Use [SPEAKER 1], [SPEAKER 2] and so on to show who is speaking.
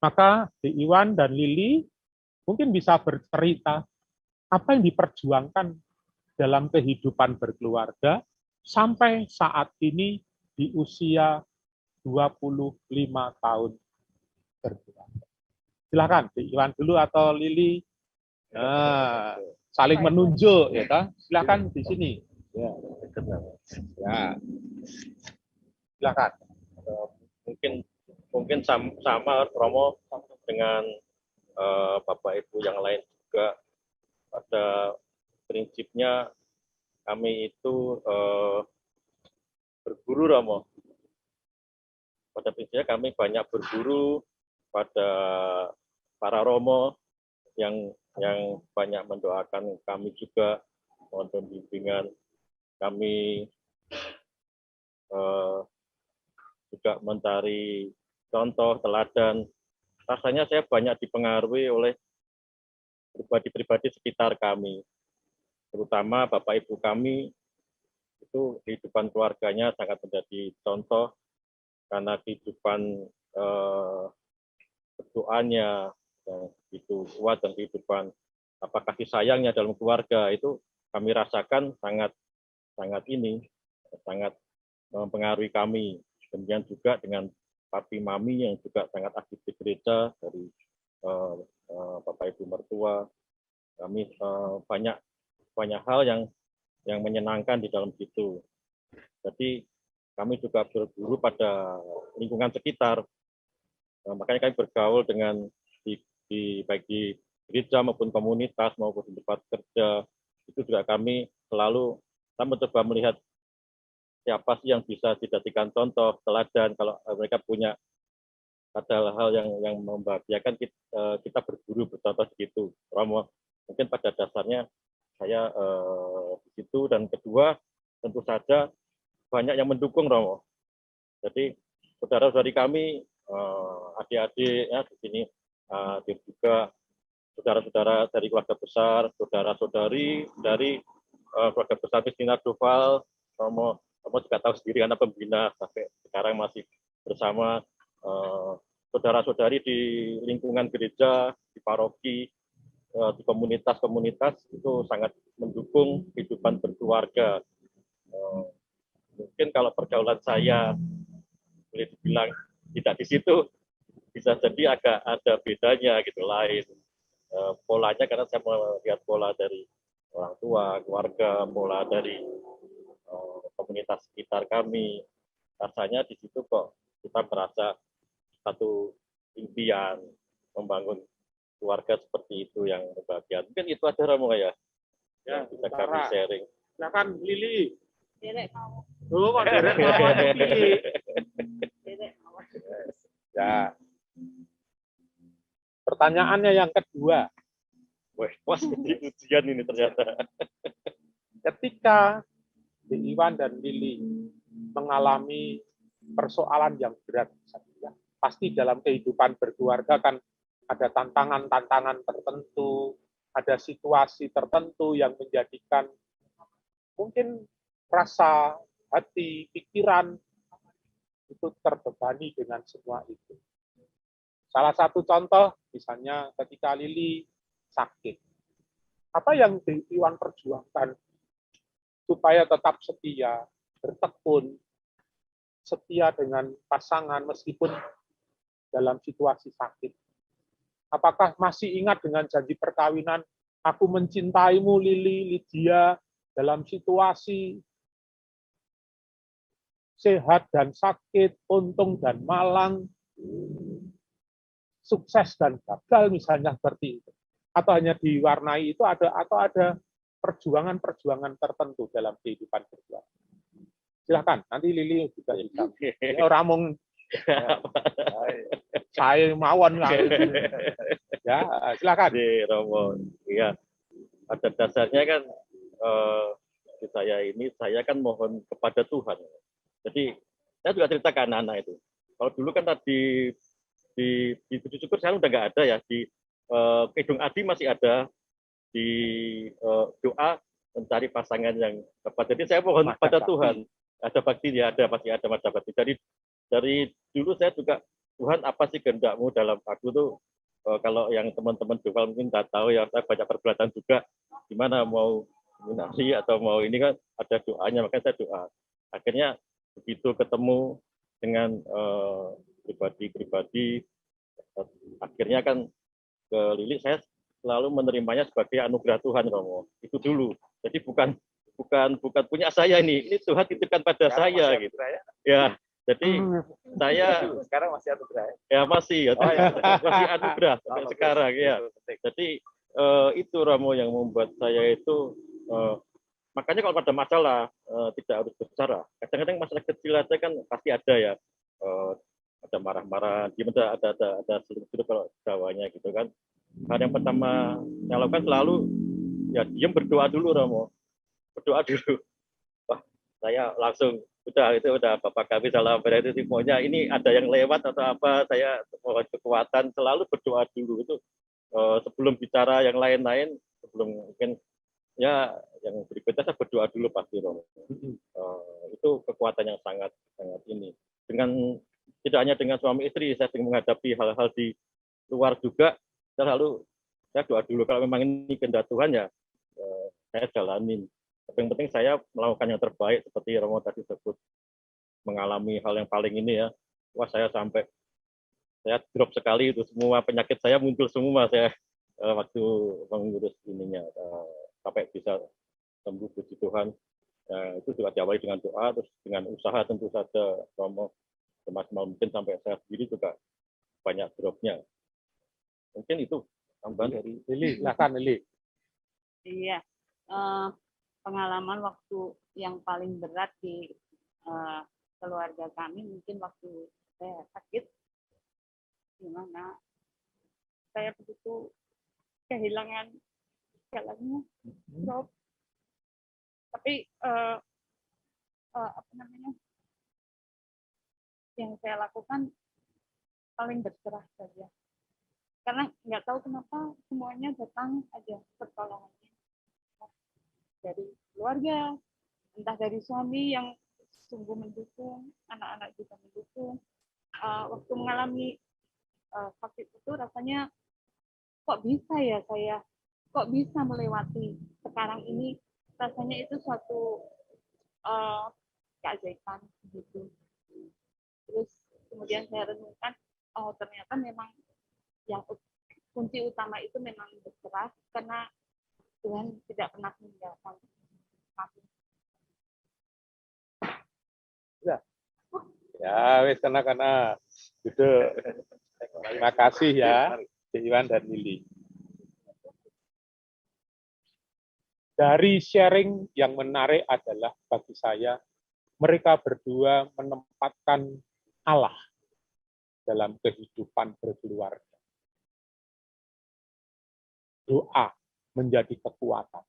[SPEAKER 1] Maka Di Iwan dan Lili mungkin bisa bercerita apa yang diperjuangkan dalam kehidupan berkeluarga sampai saat ini di usia 25 tahun berkeluarga. Silakan Di Iwan dulu atau Lili. Nah, saling menunjuk ya kan? Silakan di sini. Ya. Ya. Silakan.
[SPEAKER 2] Mungkin sama Romo dengan Bapak Ibu yang lain juga. Pada prinsipnya kami itu berguru, Romo. Pada prinsipnya kami banyak berguru pada para Romo yang banyak mendoakan kami juga, mohon bimbingan. Kami juga mencari contoh, teladan. Rasanya saya banyak dipengaruhi oleh pribadi-pribadi sekitar kami, terutama Bapak Ibu kami itu kehidupan keluarganya sangat menjadi contoh karena kehidupan berdoanya yang itu kuat dan kehidupan kasih sayangnya dalam keluarga itu kami rasakan sangat mempengaruhi kami. Kemudian juga dengan papi mami yang juga sangat aktif di gereja dari Bapak Ibu mertua, kami banyak hal yang menyenangkan di dalam situ. Jadi kami juga berguru pada lingkungan sekitar. Makanya kami bergaul dengan baik di gereja maupun komunitas maupun di tempat kerja. Itu juga kami selalu mencoba melihat siapa sih yang bisa dijadikan contoh, teladan. Kalau mereka punya ada hal yang membahagiakan, kita berguru bercontoh begitu. Romo, mungkin pada dasarnya saya di situ. Dan kedua, tentu saja banyak yang mendukung, Romo. Jadi saudara-saudari kami, adik-adik ya di sini, juga saudara-saudara dari keluarga besar, saudara-saudari dari keluarga besar Christina Duval, Romo juga tahu sendiri karena pembina sampai sekarang masih bersama, saudara-saudari di lingkungan gereja, di paroki, di komunitas-komunitas itu sangat mendukung kehidupan berkeluarga. Mungkin kalau pergaulan saya boleh dibilang tidak di situ, bisa jadi agak ada bedanya gitu, lain polanya, karena saya melihat pola dari orang tua, keluarga, pola dari komunitas sekitar kami. Rasanya di situ kok kita merasa satu impian membangun keluarga seperti itu yang bahagia. Mungkin itu aja, Romo ya, yang bisa kami sharing.
[SPEAKER 1] Silakan Lili.
[SPEAKER 3] Derek mau.
[SPEAKER 1] Dulu kok Derek mau Lili. Ya. Pertanyaannya yang kedua.
[SPEAKER 2] Wah, seperti ujian ini ternyata.
[SPEAKER 1] Ketika Di Iwan dan Lili mengalami persoalan yang berat, pasti dalam kehidupan berkeluarga kan ada tantangan-tantangan tertentu, ada situasi tertentu yang menjadikan mungkin rasa, hati, pikiran itu terbebani dengan semua itu. Salah satu contoh, misalnya ketika Lili sakit. Apa yang Di Iwan perjuangkan supaya tetap setia, bertekun, setia dengan pasangan meskipun dalam situasi sakit? Apakah masih ingat dengan janji perkawinan, aku mencintaimu Lili, Lydia, dalam situasi sehat dan sakit, untung dan malang, sukses dan gagal misalnya seperti itu. Atau hanya diwarnai itu atau ada perjuangan-perjuangan tertentu dalam kehidupan berkeluarga. Silakan, nanti Lili juga bisa. Orang mung saya mawon lah. Ya, silakan.
[SPEAKER 2] Di Romo, iya. Pada dasarnya kan di saya kan mohon kepada Tuhan. Jadi saya juga cerita ke anak-anak itu. Kalau dulu kan tadi di Puji Syukur sekarang udah nggak ada ya, di Kidung Adi masih ada, di doa mencari pasangan yang tepat. Jadi saya mohon kepada Tuhan, ada bakti ya, ada, pasti ada masa bakti. Dari dulu saya juga Tuhan apa sih kehendak-Mu dalam aku tuh, kalau yang teman-teman Joval mungkin nggak tahu ya, saya banyak pergulatan juga, gimana mau seminari atau mau ini kan ada doanya, makanya saya doa. Akhirnya begitu ketemu dengan pribadi-pribadi, akhirnya kan ke Lili, saya selalu menerimanya sebagai anugerah Tuhan, Romo. Itu dulu. Jadi bukan punya saya ini Tuhan titipkan pada saya gitu. Ya, jadi saya
[SPEAKER 3] Sekarang masih anugerah ya?
[SPEAKER 2] ya masih ya,
[SPEAKER 3] Oh, ya.
[SPEAKER 2] masih anugerah sampai sekarang ya. Jadi itu Romo yang membuat saya itu makanya kalau ada masalah tidak harus berbicara. Kadang-kadang masalah kecil aja kan pasti ada ya. Ada marah-marah, gimana ada seluruh kalau Jawanya gitu kan. Hal yang pertama saya lakukan selalu ya diam, berdoa dulu Romo. Berdoa dulu. Wah, saya langsung udah Bapak kami salam berarti semuanya ini ada yang lewat atau apa, saya mohon kekuatan, selalu berdoa dulu itu sebelum bicara yang lain-lain, sebelum mungkin ya yang berikutnya saya berdoa dulu pasti Romo. Itu kekuatan yang sangat ini. Dengan tidak hanya dengan suami istri, saya menghadapi hal-hal di luar juga, saya doa dulu kalau memang ini kehendak Tuhan ya saya jalanin. Tapi yang penting saya melakukan yang terbaik seperti Romo tadi sebut, mengalami hal yang paling ini ya. Wah, saya drop sekali itu, semua penyakit saya muncul semua saya waktu mengurus ininya sampai bisa sembuh, puji Tuhan. Itu juga diawali dengan doa, terus dengan usaha tentu saja Romo, semaksimal mungkin sampai saya sendiri juga banyak dropnya. Mungkin itu tambahan dari
[SPEAKER 1] Lili, silakan Lili.
[SPEAKER 4] Iya, pengalaman waktu yang paling berat di keluarga kami mungkin waktu saya sakit, di mana saya begitu kehilangan jalannya, drop. Tapi apa namanya, yang saya lakukan paling berserah saja, karena nggak tahu kenapa semuanya datang aja pertolongannya dari keluarga, entah dari suami yang sungguh mendukung, anak-anak juga mendukung. Waktu mengalami sakit itu rasanya kok bisa ya saya, kok bisa melewati sekarang ini, rasanya itu suatu keajaiban gitu. Terus kemudian saya renungkan, oh ternyata memang yang kunci utama itu memang berserah, karena Tuhan tidak pernah meninggalkan kami.
[SPEAKER 1] Ya, wes karena gitu. Terima kasih ya, Iwan dan Lili. Dari sharing yang menarik adalah bagi saya, mereka berdua menempatkan Allah dalam kehidupan berkeluarga. Doa menjadi kekuatan.